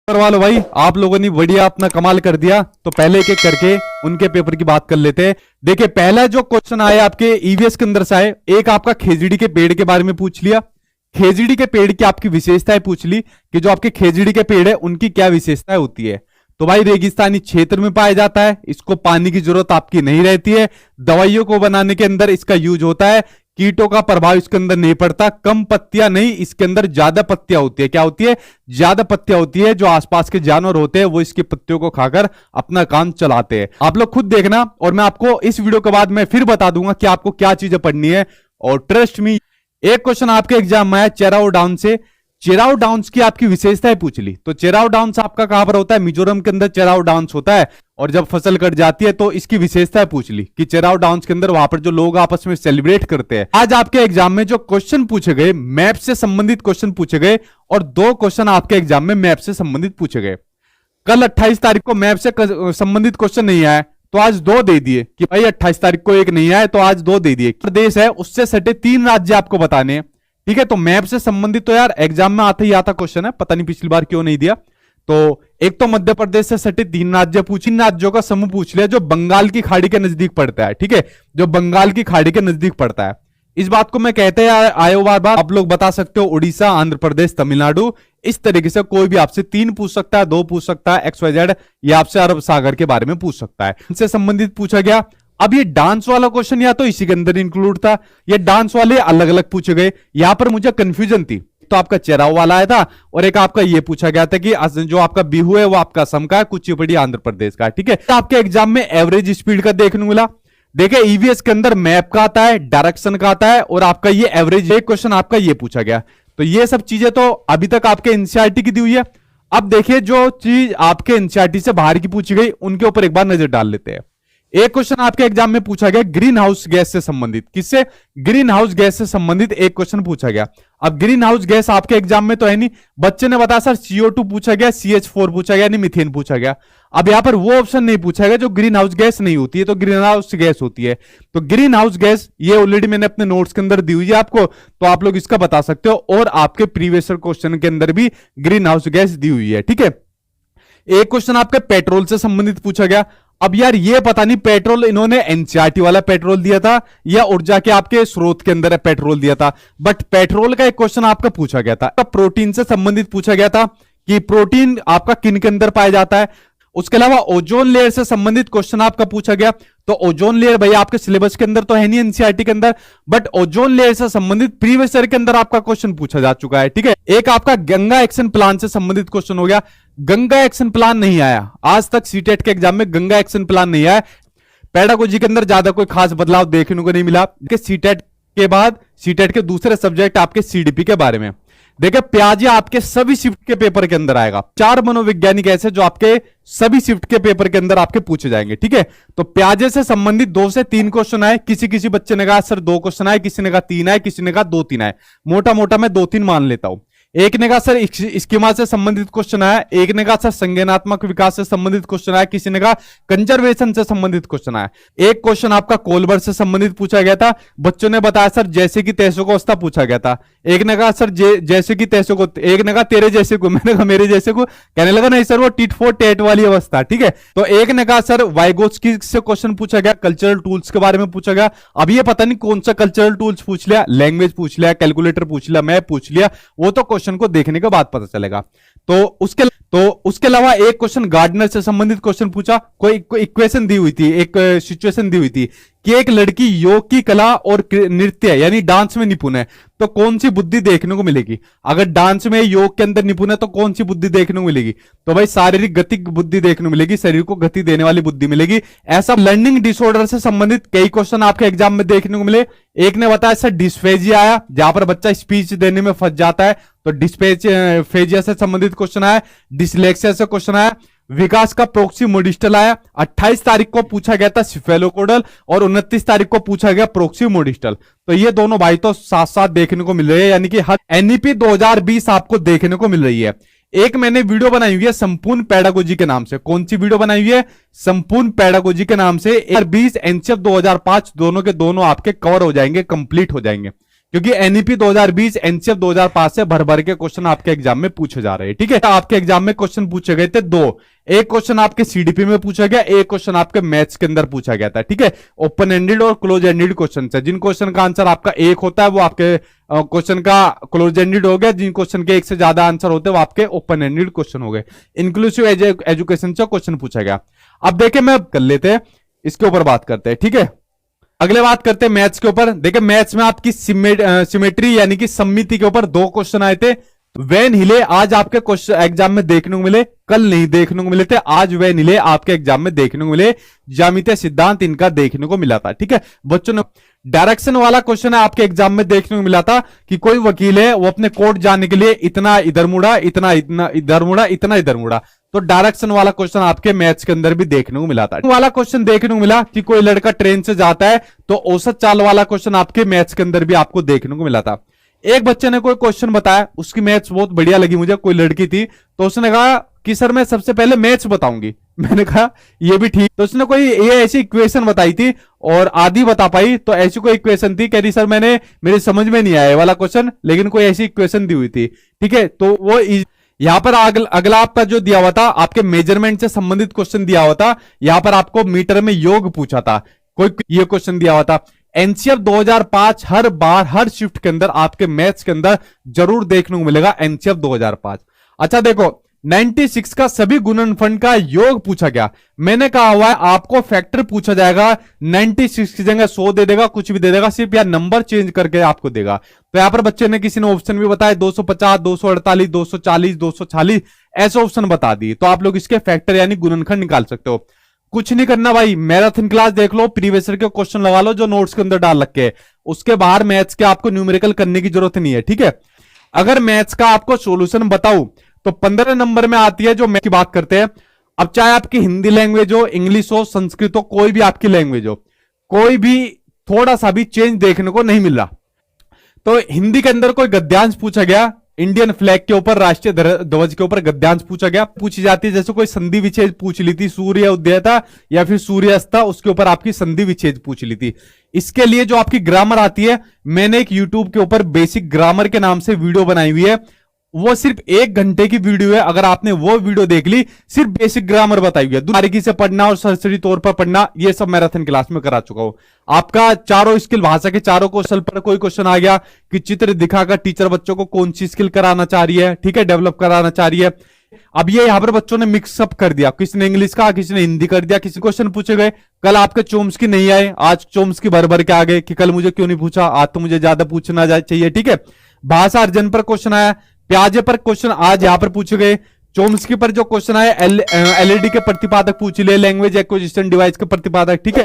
ऊपर वालों भाई, आप लोगों ने बढ़िया अपना कमाल कर दिया। तो पहले एक एक करके उनके पेपर की बात कर लेते हैं। देखिए, पहला जो क्वेश्चन आया आपके ईवीएस के अंदर से आए, एक आपका खेजड़ी के पेड़ के बारे में पूछ लिया। खेजड़ी के पेड़ की आपकी विशेषताएं पूछ ली कि जो आपके खेजड़ी के पेड़ है उनकी क्या विशेषताएं होती है। तो भाई, रेगिस्तानी क्षेत्र में पाया जाता है, इसको पानी की जरूरत आपकी नहीं रहती है, दवाइयों को बनाने के अंदर इसका यूज होता है, कीटों का प्रभाव इसके अंदर नहीं पड़ता, कम पत्तियां नहीं, इसके अंदर ज्यादा पत्तियां होती है। क्या होती है? ज्यादा पत्तियां होती है। जो आसपास के जानवर होते हैं वो इसकी पत्तियों को खाकर अपना काम चलाते हैं। आप लोग खुद देखना, और मैं आपको इस वीडियो के बाद मैं फिर बता दूंगा कि आपको क्या चीजें पढ़नी है। और ट्रस्ट मी, एक क्वेश्चन आपके एग्जाम में आया चेराओ डाउन से। चेराओ डाउन्स की आपकी विशेषताएं पूछ ली। तो चेराओ डाउन्स आपका कहां पर होता है? मिजोरम के अंदर चेराओ डाउन्स होता है। और जब फसल कट जाती है तो इसकी विशेषताएं पूछ ली कि चेराओ डाउन्स के अंदर वहां पर जो लोग आपस में सेलिब्रेट करते हैं। आज आपके एग्जाम में जो क्वेश्चन पूछे गए, मैप से संबंधित क्वेश्चन पूछे गए, और 2 क्वेश्चन आपके एग्जाम में मैप से संबंधित पूछे गए। कल 28 तारीख को मैप से संबंधित क्वेश्चन नहीं आया तो आज 2 दे दिए कि भाई 28 तारीख को एक नहीं आया तो आज 2 दे दिए। प्रदेश है उससे सटे 3 राज्य आपको बताने हैं, ठीक है। तो मैप से संबंधित तो यार एग्जाम में आता ही आता क्वेश्चन है, पता नहीं पिछली बार क्यों नहीं दिया। तो एक तो मध्य प्रदेश से सटे 3 राज्य पूछे, 3 राज्यों का समूह पूछ लिया जो बंगाल की खाड़ी के नजदीक पड़ता है, ठीक है, जो बंगाल की खाड़ी के नजदीक पड़ता है। इस बात को मैं कहते आयो बार बार, आप लोग बता सकते हो उड़ीसा, आंध्र प्रदेश, तमिलनाडु। इस तरीके से कोई भी आपसे 3 पूछ सकता है, 2 पूछ सकता है, XYZ, या आपसे अरब सागर के बारे में पूछ सकता है। इनसे संबंधित पूछा गया। अब ये डांस वाला क्वेश्चन या तो इसी के अंदर इंक्लूड था, ये डांस वाले अलग अलग पूछे गए। यहां पर मुझे कंफ्यूजन थी। तो आपका चेराव वाला आया था, और एक आपका ये पूछा गया था कि जो आपका बिहू है वो आपका असम का है, कुचिपुड़ी आंध्र प्रदेश का है, ठीक है। तो आपके एग्जाम में एवरेज स्पीड का देखने को मिला। देखिए, ईवीएस के अंदर मैप का आता है, डायरेक्शन का आता है, और आपका ये एवरेज एक क्वेश्चन आपका ये पूछा गया। तो ये सब चीजें तो अभी तक आपके एनसीईआरटी की दी हुई है। अब देखिए, जो चीज आपके एनसीईआरटी से बाहर की पूछी गई उनके ऊपर एक बार नजर डाल लेते हैं। एक क्वेश्चन आपके एग्जाम में पूछा गया ग्रीन हाउस गैस से संबंधित। किससे? ग्रीन हाउस गैस से संबंधित एक क्वेश्चन पूछा गया। अब ग्रीन हाउस गैस आपके एग्जाम में तो है नहीं, बच्चे ने बताया सर CO2 पूछा गया, CH4 पूछा गया, नहीं मीथेन पूछा गया। अब यहां पर वो ऑप्शन नहीं पूछा गया जो ग्रीन हाउस गैस नहीं होती है, तो ग्रीन हाउस गैस होती है। तो ग्रीन हाउस गैस ये ऑलरेडी मैंने अपने नोट्स के अंदर दी हुई है आपको, तो आप लोग इसका बता सकते हो। और आपके प्रीवियस क्वेश्चन के अंदर भी ग्रीन हाउस गैस दी हुई है, ठीक है। एक क्वेश्चन आपके पेट्रोल से संबंधित पूछा गया। अब यार ये पता नहीं पेट्रोल इन्होंने एनसीईआरटी वाला पेट्रोल दिया था या ऊर्जा के आपके स्रोत के अंदर पेट्रोल दिया था, बट पेट्रोल का एक क्वेश्चन आपका पूछा गया था। प्रोटीन से संबंधित पूछा गया था कि प्रोटीन आपका किन के अंदर पाया जाता है। उसके अलावा ओजोन लेयर से संबंधित क्वेश्चन आपका पूछा गया। तो ओजोन लेयर भैया आपके सिलेबस के अंदर तो है नहीं एनसीईआरटी के अंदर, बट ओजोन लेयर से संबंधित प्रीवियस ईयर के अंदर आपका क्वेश्चन पूछा जा चुका है, ठीक है। एक आपका गंगा एक्शन प्लान से संबंधित क्वेश्चन हो गया। गंगा एक्शन प्लान नहीं आया आज तक, सीटेट के एग्जाम में गंगा एक्शन प्लान नहीं आया। पेडागोजी के अंदर ज्यादा कोई खास बदलाव देखने को नहीं मिला। सीटेट के बाद सीटेट के दूसरे सब्जेक्ट आपके सीडीपी के बारे में देखिए, प्याजिया आपके सभी शिफ्ट के पेपर के अंदर आएगा। 4 मनोवैज्ञानिक ऐसे जो आपके सभी शिफ्ट के पेपर के अंदर आपके पूछे जाएंगे, ठीक है। तो प्याजे से संबंधित 2 से 3 क्वेश्चन आए। किसी बच्चे ने कहा सर 2 क्वेश्चन आए, किसी ने कहा 3 आए, किसी ने कहा 2-3 आए। मोटा मोटा मैं 2-3 मान लेता हूं। एक ने कहा सर स्कीमा से संबंधित क्वेश्चन आया, एक ने कहा सर संज्ञानात्मक विकास से संबंधित क्वेश्चन आया, किसी ने कहा कंजर्वेशन से संबंधित क्वेश्चन आया। एक क्वेश्चन आपका कोलबर से संबंधित पूछा गया था। बच्चों ने बताया सर जैसे कि तैसों को अवस्था पूछा गया था। एक ने कहा सर जैसे कि तैसों को, एक ने कहा तेरे जैसे को, मैंने कहा मेरे जैसे को, कहने लगा नहीं सर वो टिट फॉर टैट वाली अवस्था, ठीक है। तो एक ने कहा सर वाइगोत्स्की से क्वेश्चन पूछा गया, कल्चरल टूल्स के बारे में पूछा गया। अब ये पता नहीं कौन सा कल्चरल टूल्स पूछ लिया, लैंग्वेज पूछ लिया, कैलकुलेटर पूछ लिया, मैप पूछ लिया, वो तो क्वेश्चन को देखने के बाद पता चलेगा। तो उसके अलावा एक क्वेश्चन गार्डनर से संबंधित क्वेश्चन पूछा। कोई इक्वेशन दी हुई थी, एक सिचुएशन दी हुई थी कि एक लड़की योग की कला और नृत्य यानी डांस में निपुण है, तो कौन सी बुद्धि देखने को मिलेगी। अगर डांस में योग के अंदर निपुण है तो कौन सी बुद्धि देखने को मिलेगी? तो भाई शारीरिक गति बुद्धि देखने को मिलेगी, शरीर को गति देने वाली बुद्धि मिलेगी। ऐसा लर्निंग डिसऑर्डर से संबंधित कई क्वेश्चन आपके एग्जाम में देखने को मिले। एक ने बताया सर डिस्फेजिया आया, जहां पर बच्चा स्पीच देने में फंस जाता है, तो डिस्फेजिया से संबंधित क्वेश्चन आया। डिसलेक्सिया से क्वेश्चन आया। विकास का प्रोक्सी मोडिस्टल आया। 28 तारीख को पूछा गया था सिफेलोकोडल, और 29 तारीख को पूछा गया प्रोक्सी मोडिस्टल। तो ये दोनों भाई तो साथ साथ देखने को मिल रहे हैं, यानी कि हर एनईपी 2020 आपको देखने को मिल रही है। एक मैंने वीडियो बनाई हुई है संपूर्ण पेडागोजी के नाम से। कौन सी वीडियो बनाई हुई है? संपूर्ण पेडागोजी के नाम से। 2020 एनसीएफ 2005 दोनों के दोनों आपके कवर हो जाएंगे, कंप्लीट हो जाएंगे। क्योंकि एनईपी 2020 एनसीएफ 2005 से भर भर के क्वेश्चन आपके एग्जाम में पूछे जा रहे हैं। ठीक है, आपके एग्जाम में क्वेश्चन पूछे गए थे दो, एक क्वेश्चन आपके सीडीपी में पूछा गया, एक क्वेश्चन आपके मैथ्स के अंदर पूछा गया था। ठीक है, ओपन एंडेड और क्लोज एंडेड क्वेश्चन है। जिन क्वेश्चन का आंसर आपका एक होता है वो आपके क्वेश्चन का क्लोज एंडेड हो गया, जिन क्वेश्चन के एक से ज्यादा आंसर होते हैं वो आपके ओपन एंडेड क्वेश्चन हो गए। इंक्लूसिव एजुकेशन से क्वेश्चन पूछा गया। अब देखिए मैं कर लेते हैं, इसके ऊपर बात करते हैं। ठीक है, अगले बात करते हैं मैथ्स के ऊपर। देखिए मैथ्स में आपकी सिमेट्री यानी कि सममिति के ऊपर दो क्वेश्चन आए थे। वैन हिले आज आपके क्वेश्चन एग्जाम में देखने को मिले, कल नहीं देखने को मिले थे, आज वैन हिले आपके एग्जाम में देखने को मिले। ज्यामितीय सिद्धांत इनका देखने को मिला था। ठीक है बच्चों ने डायरेक्शन वाला क्वेश्चन है आपके एग्जाम में देखने को मिला था कि कोई वकील है वो अपने कोर्ट जाने के लिए इतना इधर मुड़ा, इतना इधर मुड़ा, इतना इधर मुड़ा। तो डायरेक्शन वाला क्वेश्चन आपके मैथ्स के अंदर भी देखने को मिला था। वाला क्वेश्चन देखने को मिला कि कोई लड़का ट्रेन से जाता है, तो औसत चाल वाला क्वेश्चन आपके मैथ्स के अंदर भी आपको देखने को मिला था। एक बच्चे ने कोई क्वेश्चन बताया, उसकी मैथ्स बहुत बढ़िया लगी मुझे, कोई लड़की थी, तो उसने कहा कि सर मैं सबसे पहले मैथ्स बताऊंगी। मैंने कहा ये भी ठीक। तो उसने कोई ये ऐसी इक्वेशन बताई थी और आधी बता पाई, तो ऐसी कोई इक्वेशन थी, कह रही सर मेरे समझ में नहीं आया वाला क्वेश्चन, लेकिन कोई ऐसी इक्वेशन दी हुई थी। ठीक है, तो वो यहां पर अगला आपका जो दिया हुआ था आपके मेजरमेंट से संबंधित क्वेश्चन दिया हुआ था। यहां पर आपको मीटर में योग पूछा था, कोई ये क्वेश्चन दिया हुआ था। एनसीएफ 2005 हर बार हर शिफ्ट के अंदर आपके मैथ्स के अंदर जरूर देखने को मिलेगा एनसीएफ 2005। अच्छा देखो 96 का सभी गुणनफल का योग पूछा गया। मैंने कहा हुआ है आपको फैक्टर पूछा जाएगा, 96 की जगह 100 दे देगा, कुछ भी दे देगा, सिर्फ यार नंबर चेंज करके आपको देगा। तो यहां पर बच्चे ने किसी ने ऑप्शन भी बताया 250, 248, 240, 246 ऐसे ऑप्शन बता दिए। तो आप लोग इसके फैक्टर यानी गुणनखंड निकाल सकते हो। कुछ नहीं करना भाई, मैराथन क्लास देख लो, प्रीवियस ईयर के क्वेश्चन लगा लो जो नोट्स के अंदर डाल रखे, उसके बाहर मैथ्स के आपको न्यूमेरिकल करने की जरूरत नहीं है। ठीक है, अगर मैथ्स का आपको सॉल्यूशन बताऊं तो 15 नंबर में आती है जो मैथ की बात करते हैं। अब चाहे आपकी हिंदी लैंग्वेज हो, इंग्लिश हो, संस्कृत हो, कोई भी आपकी लैंग्वेज हो, कोई भी थोड़ा सा भी चेंज देखने को नहीं मिल रहा। तो हिंदी के अंदर कोई गद्यांश पूछा गया, इंडियन फ्लैग के ऊपर, राष्ट्रीय ध्वज के ऊपर गद्यांश पूछा गया, पूछी जाती है। जैसे कोई संधि विच्छेद पूछ ली थी, सूर्य उदय था या फिर सूर्य अस्त था, उसके ऊपर आपकी संधि विच्छेद पूछ ली थी। इसके लिए जो आपकी ग्रामर आती है, मैंने एक यूट्यूब के ऊपर बेसिक ग्रामर के नाम से वीडियो बनाई हुई है। वो सिर्फ 1 घंटे की वीडियो है। अगर आपने वो वीडियो देख ली, सिर्फ बेसिक ग्रामर बताई हुई है, बारीकी से पढ़ना और सरसरी तौर पर पढ़ना, ये सब मैराथन क्लास में करा चुका हूं। आपका चारों स्किल, भाषा के चारों क्वेश्चन पर कोई क्वेश्चन आ गया कि चित्र दिखाकर टीचर बच्चों को कौन सी स्किल कराना चाह रही है, ठीक है, डेवलप कराना चाह रही है। अब ये यहां पर बच्चों ने मिक्सअप कर दिया, किसी ने इंग्लिश का, किसी ने हिंदी कर दिया, किसी क्वेश्चन पूछे गए, कल आपके चोम्स्की नहीं आए, आज चोम्स्की भर भर के आ गए कि कल मुझे क्यों नहीं पूछा, आज तो मुझे ज्यादा पूछना चाहिए। ठीक है, भाषा अर्जन पर क्वेश्चन आया, प्याजे पर क्वेश्चन आज यहां पर पूछे गए, चोम्स्की पर जो क्वेश्चन आए एलईडी के प्रतिपादक पूछ लिए, लैंग्वेज एक्विजिशन डिवाइस के प्रतिपादक। ठीक है,